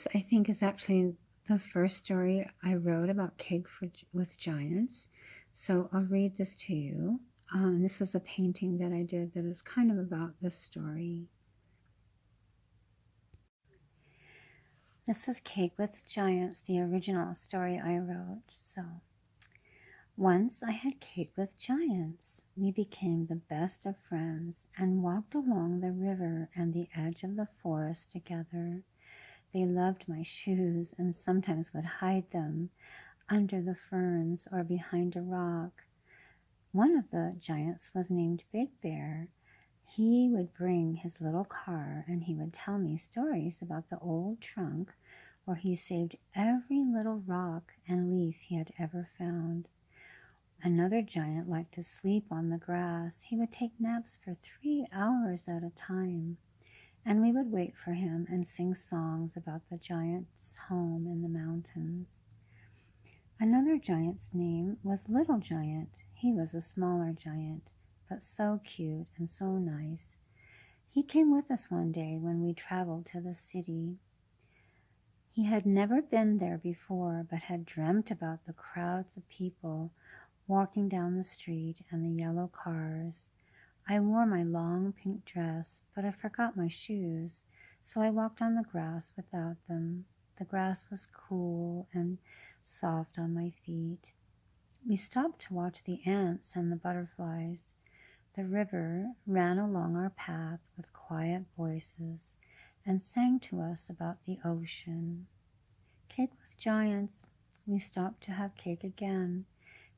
This, I think, is actually the first story I wrote about cake with giants. So I'll read this to you. This is a painting that I did that is kind of about this story. This is Cake with Giants, the original story I wrote. So, once I had cake with giants. We became the best of friends and walked along the river and the edge of the forest together. They loved my shoes and sometimes would hide them under the ferns or behind a rock. One of the giants was named Big Bear. He would bring his little car and he would tell me stories about the old trunk where he saved every little rock and leaf he had ever found. Another giant liked to sleep on the grass. He would take naps for 3 hours at a time, and we would wait for him and sing songs about the giant's home in the mountains. Another giant's name was Little Giant. He was a smaller giant, but so cute and so nice. He came with us one day when we traveled to the city. He had never been there before, but had dreamt about the crowds of people walking down the street and the yellow cars. I wore my long pink dress, but I forgot my shoes, so I walked on the grass without them. The grass was cool and soft on my feet. We stopped to watch the ants and the butterflies. The river ran along our path with quiet voices and sang to us about the ocean. Cake with giants. We stopped to have cake again.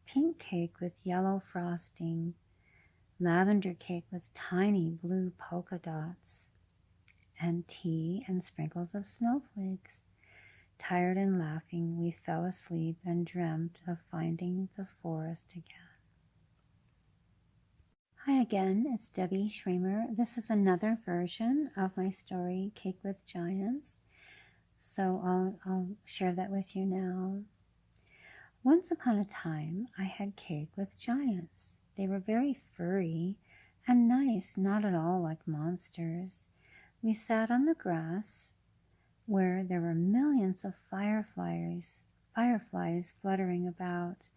Pink cake with yellow frosting. Lavender cake with tiny blue polka dots. And tea and sprinkles of snowflakes. Tired and laughing, we fell asleep and dreamt of finding the forest again. Hi again, it's Debbie Schramer. This is another version of my story, Cake with Giants. So I'll share that with you now. Once upon a time, I had cake with giants. They were very furry and nice, not at all like monsters. We sat on the grass where there were millions of fireflies fluttering about.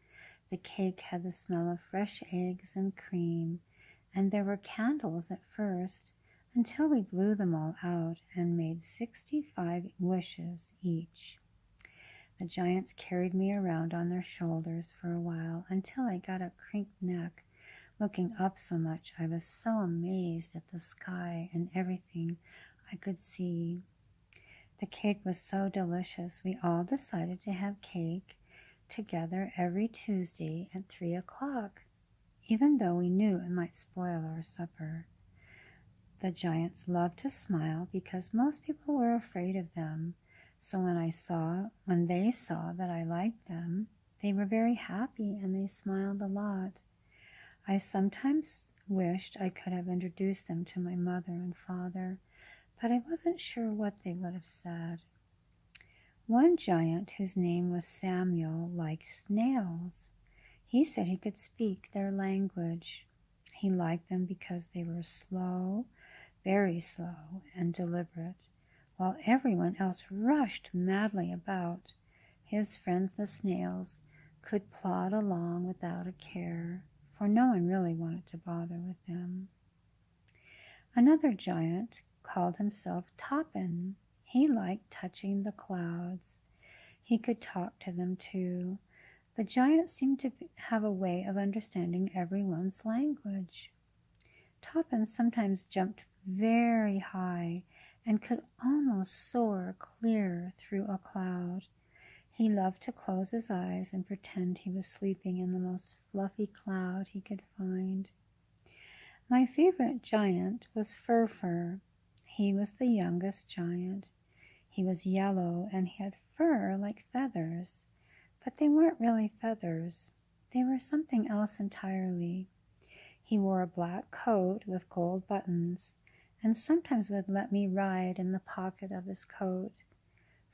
The cake had the smell of fresh eggs and cream, and there were candles at first until we blew them all out and made 65 wishes each. The giants carried me around on their shoulders for a while until I got a crinked neck. Looking up so much, I was so amazed at the sky and everything I could see. The cake was so delicious, we all decided to have cake together every Tuesday at 3 o'clock, even though we knew it might spoil our supper. The giants loved to smile because most people were afraid of them. So when they saw that I liked them, they were very happy and they smiled a lot. I sometimes wished I could have introduced them to my mother and father, but I wasn't sure what they would have said. One giant, whose name was Samuel, liked snails. He said he could speak their language. He liked them because they were slow, very slow and deliberate, while everyone else rushed madly about. His friends, the snails, could plod along without a care, for no one really wanted to bother with them. Another giant called himself Toppin. He liked touching the clouds. He could talk to them too. The giants seemed to have a way of understanding everyone's language. Toppin sometimes jumped very high and could almost soar clear through a cloud. He loved to close his eyes and pretend he was sleeping in the most fluffy cloud he could find. My favorite giant was Fur. He was the youngest giant. He was yellow and he had fur like feathers, but they weren't really feathers. They were something else entirely. He wore a black coat with gold buttons and sometimes would let me ride in the pocket of his coat.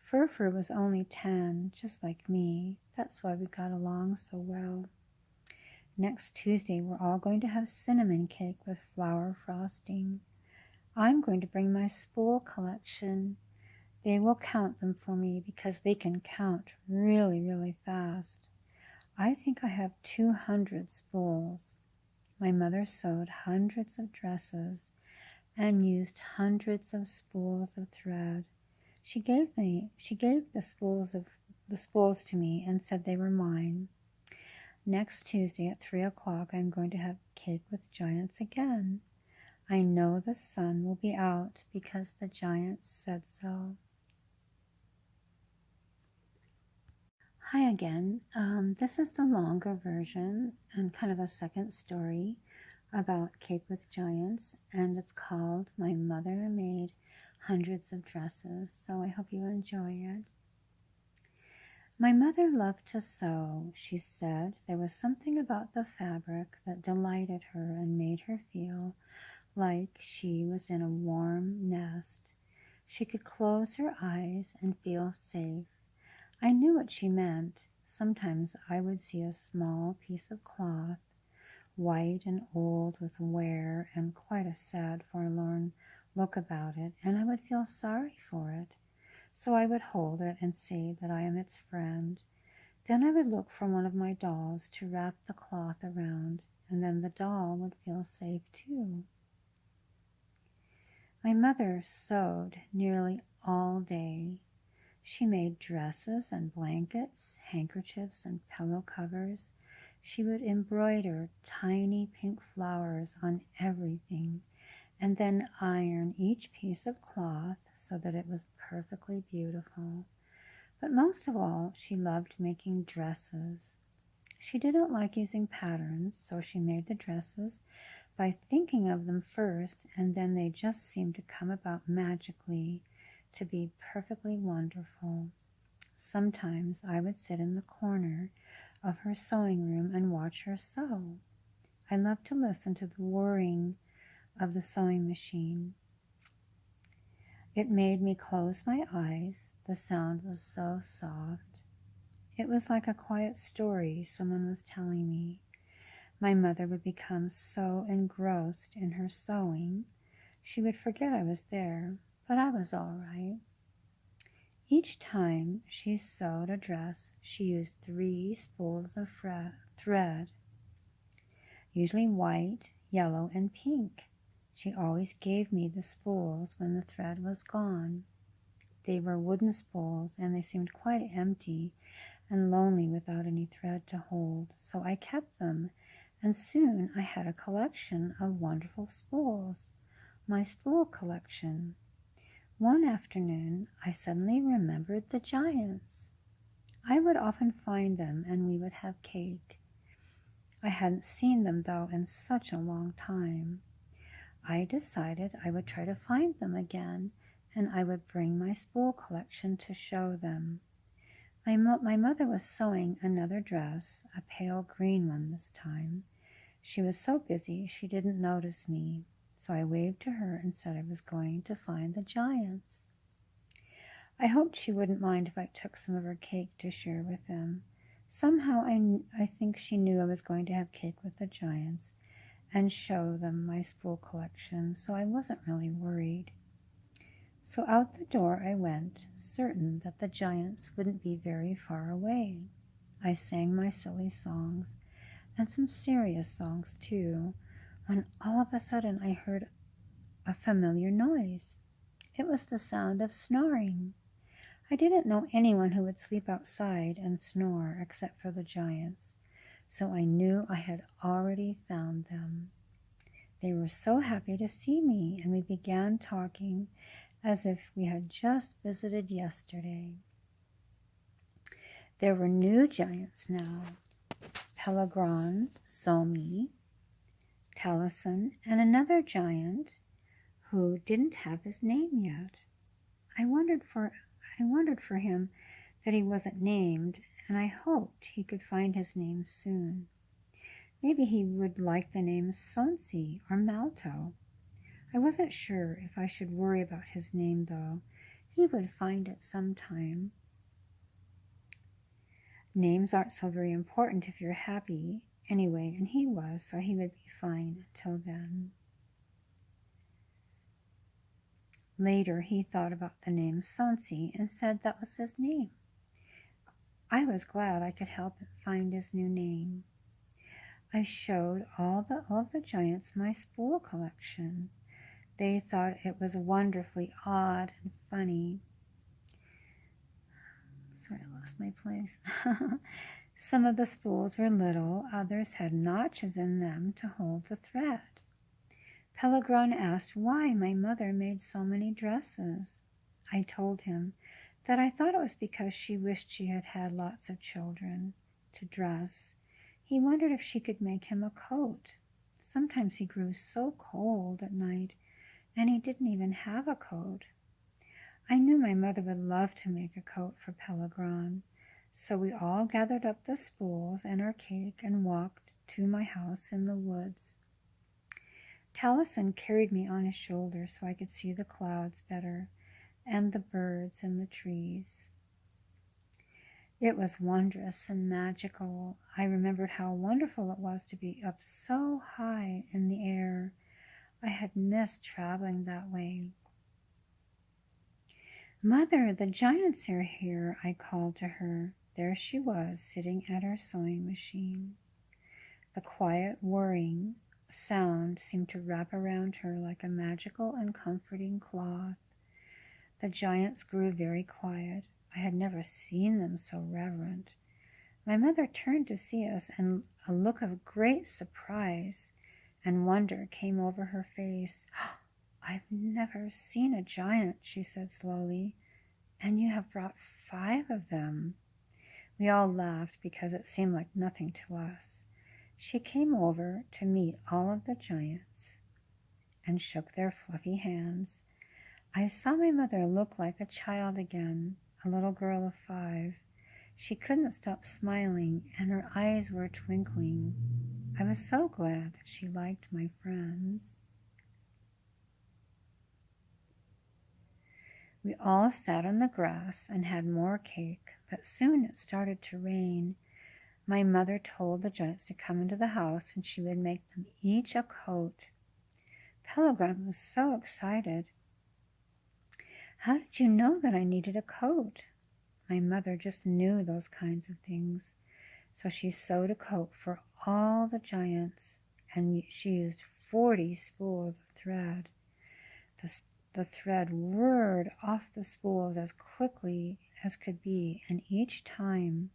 Fur was only 10, just like me. That's why we got along so well. Next Tuesday, we're all going to have cinnamon cake with flour frosting. I'm going to bring my spool collection. They will count them for me because they can count really, really fast. I think I have 200 spools. My mother sewed hundreds of dresses and used hundreds of spools of thread. She gave the spools to me and said they were mine. Next Tuesday at 3 o'clock, I'm going to have cake with giants again. I know the sun will be out because the giants said so. Hi again. This is the longer version and kind of a second story about Cake with Giants, and it's called My Mother Made Hundreds of Dresses, so I hope you enjoy it. My mother loved to sew, she said. There was something about the fabric that delighted her and made her feel like she was in a warm nest. She could close her eyes and feel safe. I knew what she meant. Sometimes I would see a small piece of cloth, white and old with wear and quite a sad, forlorn look about it, and I would feel sorry for it. So I would hold it and say that I am its friend. Then I would look for one of my dolls to wrap the cloth around, and then the doll would feel safe too. My mother sewed nearly all day. She made dresses and blankets, handkerchiefs and pillow covers. She would embroider tiny pink flowers on everything and then iron each piece of cloth so that it was perfectly beautiful. But most of all, she loved making dresses. She didn't like using patterns, so she made the dresses by thinking of them first, and then they just seemed to come about magically to be perfectly wonderful. Sometimes I would sit in the corner of her sewing room and watch her sew. I loved to listen to the whirring of the sewing machine. It made me close my eyes. The sound was so soft. It was like a quiet story someone was telling me. My mother would become so engrossed in her sewing, she would forget I was there, but I was all right. Each time she sewed a dress, she used 3 spools of thread, usually white, yellow, and pink. She always gave me the spools when the thread was gone. They were wooden spools, and they seemed quite empty and lonely without any thread to hold, so I kept them, and soon I had a collection of wonderful spools, my spool collection. One afternoon, I suddenly remembered the giants. I would often find them, and we would have cake. I hadn't seen them, though, in such a long time. I decided I would try to find them again, and I would bring my spool collection to show them. My mother was sewing another dress, a pale green one this time. She was so busy she didn't notice me, so I waved to her and said I was going to find the giants. I hoped she wouldn't mind if I took some of her cake to share with them. Somehow I think she knew I was going to have cake with the giants and show them my spool collection, so I wasn't really worried. So out the door I went, certain that the giants wouldn't be very far away. I sang my silly songs, and some serious songs too, when all of a sudden I heard a familiar noise. It was the sound of snoring. I didn't know anyone who would sleep outside and snore except for the giants, so I knew I had already found them. They were so happy to see me, and we began talking as if we had just visited yesterday. There were new giants now, Pelegron, Somi, Taliesin, and another giant who didn't have his name yet. I wondered for him that he wasn't named, and I hoped he could find his name soon. Maybe he would like the names Sonsi or Malto. I wasn't sure if I should worry about his name, though. He would find it sometime. Names aren't so very important if you're happy anyway, and he was, so he would be fine till then. Later, he thought about the name Sonsi and said that was his name. I was glad I could help him find his new name. I showed all of the giants my spool collection. They thought it was wonderfully odd and funny. Sorry, I lost my place. Some of the spools were little, others had notches in them to hold the thread. Pellegrin asked why my mother made so many dresses. I told him that I thought it was because she wished she had had lots of children to dress. He wondered if she could make him a coat. Sometimes he grew so cold at night, and he didn't even have a coat. I knew my mother would love to make a coat for Pellegrin, so we all gathered up the spools and our cake and walked to my house in the woods. Taliesin carried me on his shoulder so I could see the clouds better and the birds and the trees. It was wondrous and magical. I remembered how wonderful it was to be up so high in the air. I had missed traveling that way. "Mother, the giants are here," I called to her. There she was, sitting at her sewing machine. The quiet whirring sound seemed to wrap around her like a magical and comforting cloth. The giants grew very quiet. I had never seen them so reverent. My mother turned to see us, and a look of great surprise and wonder came over her face. "I've never seen a giant," she said slowly, "and you have brought 5 of them." We all laughed because it seemed like nothing to us. She came over to meet all of the giants and shook their fluffy hands. I saw my mother look like a child again, a little girl of 5. She couldn't stop smiling, and her eyes were twinkling. I was so glad that she liked my friends. We all sat on the grass and had more cake, but soon it started to rain. My mother told the giants to come into the house and she would make them each a coat. Pellegrin was so excited. "How did you know that I needed a coat?" My mother just knew those kinds of things. So she sewed a coat for all the giants, and she used 40 spools of thread. The thread whirred off the spools as quickly as could be, and each time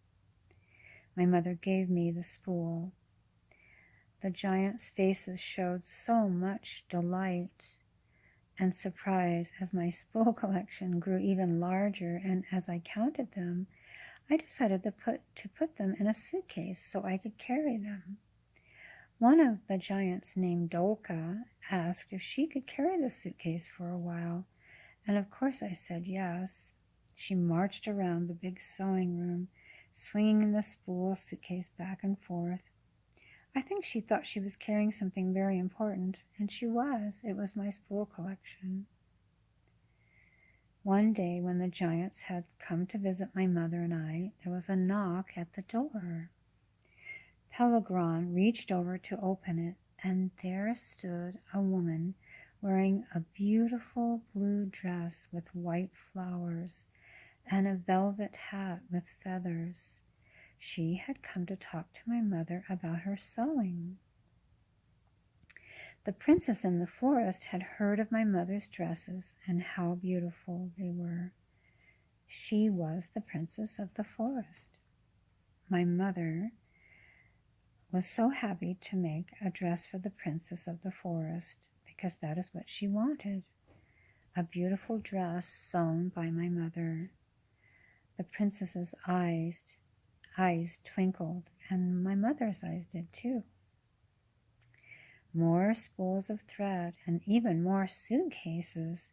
my mother gave me the spool. The giants' faces showed so much delight and surprise as my spool collection grew even larger, and as I counted them, I decided to put them in a suitcase so I could carry them. One of the giants, named Dolka, asked if she could carry the suitcase for a while, and of course I said yes. She marched around the big sewing room, swinging the spool suitcase back and forth. I think she thought she was carrying something very important, and she was. It was my spool collection. One day when the giants had come to visit my mother and I, there was a knock at the door. Pellegrin reached over to open it, and there stood a woman wearing a beautiful blue dress with white flowers and a velvet hat with feathers. She had come to talk to my mother about her sewing. The princess in the forest had heard of my mother's dresses and how beautiful they were. She was the princess of the forest. My mother was so happy to make a dress for the princess of the forest because that is what she wanted. A beautiful dress sewn by my mother. The princess's eyes twinkled, and my mother's eyes did too. More spools of thread and even more suitcases.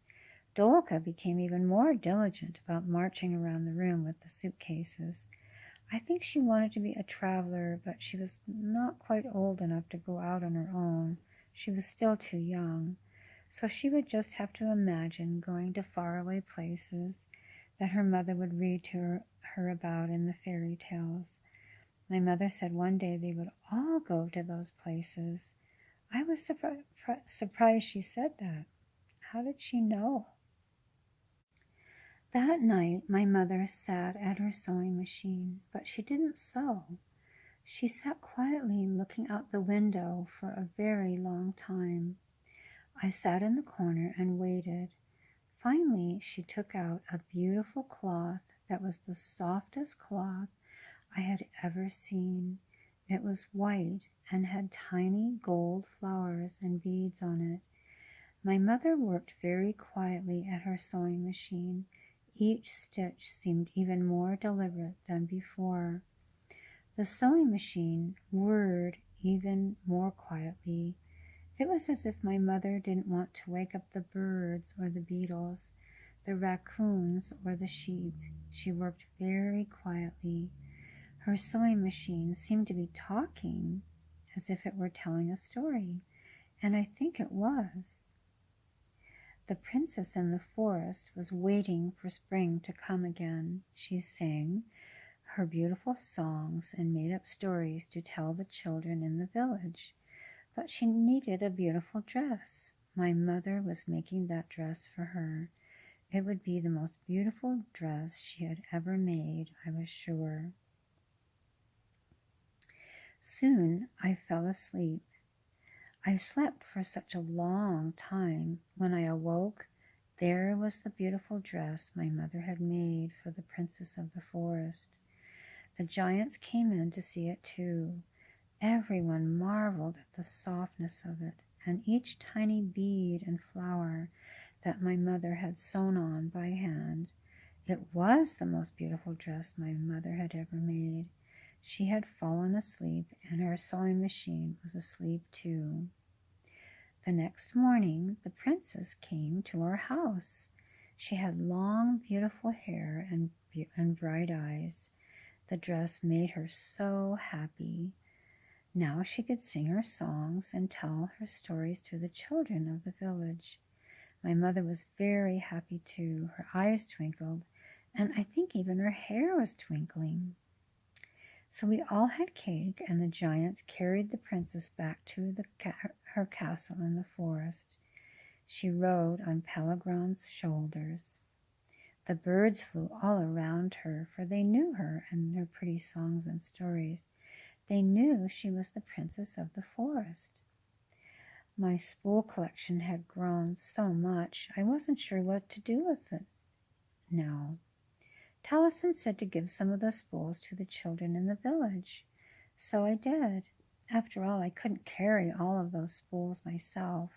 Dolka became even more diligent about marching around the room with the suitcases. I think she wanted to be a traveler, but she was not quite old enough to go out on her own. She was still too young, so she would just have to imagine going to faraway places that her mother would read to her about in the fairy tales. My mother said one day they would all go to those places. I was surprised she said that. How did she know? That night, my mother sat at her sewing machine, but she didn't sew. She sat quietly looking out the window for a very long time. I sat in the corner and waited. Finally, she took out a beautiful cloth that was the softest cloth I had ever seen. It was white and had tiny gold flowers and beads on it. My mother worked very quietly at her sewing machine. Each stitch seemed even more deliberate than before. The sewing machine whirred even more quietly. It was as if my mother didn't want to wake up the birds or the beetles, the raccoons or the sheep. She worked very quietly. Her sewing machine seemed to be talking, as if it were telling a story, and I think it was. The princess in the forest was waiting for spring to come again. She sang her beautiful songs and made up stories to tell the children in the village. But she needed a beautiful dress. My mother was making that dress for her. It would be the most beautiful dress she had ever made, I was sure. Soon I fell asleep. I slept for such a long time. When I awoke, there was the beautiful dress my mother had made for the princess of the forest. The giants came in to see it too. Everyone marveled at the softness of it and each tiny bead and flower that my mother had sewn on by hand. It was the most beautiful dress my mother had ever made. She had fallen asleep, and her sewing machine was asleep too. The next morning, the princess came to our house. She had long, beautiful hair and bright eyes. The dress made her so happy. Now she could sing her songs and tell her stories to the children of the village. My mother was very happy too. Her eyes twinkled, and I think even her hair was twinkling. So we all had cake, and the giants carried the princess back to her castle in the forest. She rode on Pelegrin's shoulders. The birds flew all around her, for they knew her and her pretty songs and stories. They knew she was the princess of the forest. My spool collection had grown so much, I wasn't sure what to do with it now. Taliesin said to give some of the spools to the children in the village. So I did. After all, I couldn't carry all of those spools myself,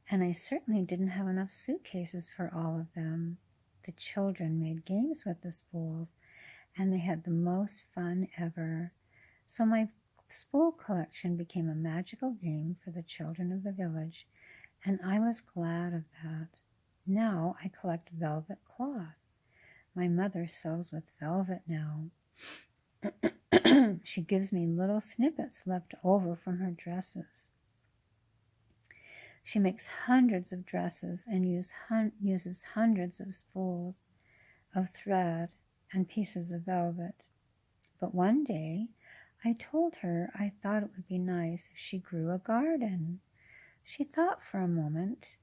and I certainly didn't have enough suitcases for all of them. The children made games with the spools, and they had the most fun ever. So my spool collection became a magical game for the children of the village, and I was glad of that. Now I collect velvet cloth. My mother sews with velvet now. She gives me little snippets left over from her dresses. She makes hundreds of dresses and uses hundreds of spools of thread and pieces of velvet. But one day I told her I thought it would be nice if she grew a garden. She thought for a moment.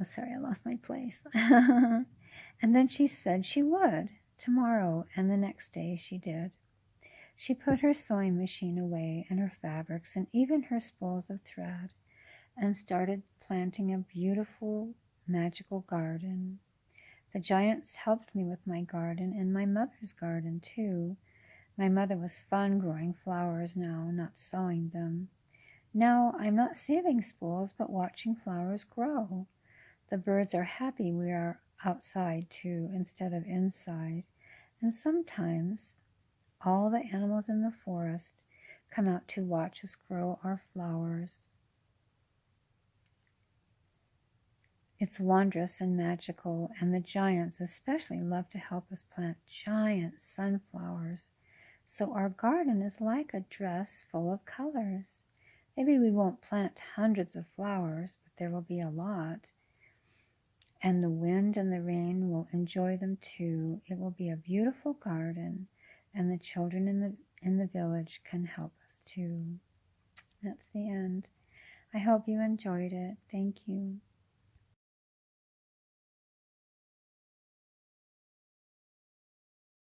Oh, sorry, I lost my place. And then she said she would, tomorrow, and the next day she did. She put her sewing machine away and her fabrics and even her spools of thread and started planting a beautiful, magical garden. The giants helped me with my garden and my mother's garden, too. My mother was fun growing flowers now, not sewing them. Now I'm not saving spools, but watching flowers grow. The birds are happy we are outside, too, instead of inside. And sometimes all the animals in the forest come out to watch us grow our flowers. It's wondrous and magical, and the giants especially love to help us plant giant sunflowers. So our garden is like a dress full of colors. Maybe we won't plant hundreds of flowers, but there will be a lot. And the wind and the rain will enjoy them too. It will be a beautiful garden, and the children in the village can help us too. That's the end. I hope you enjoyed it. Thank you.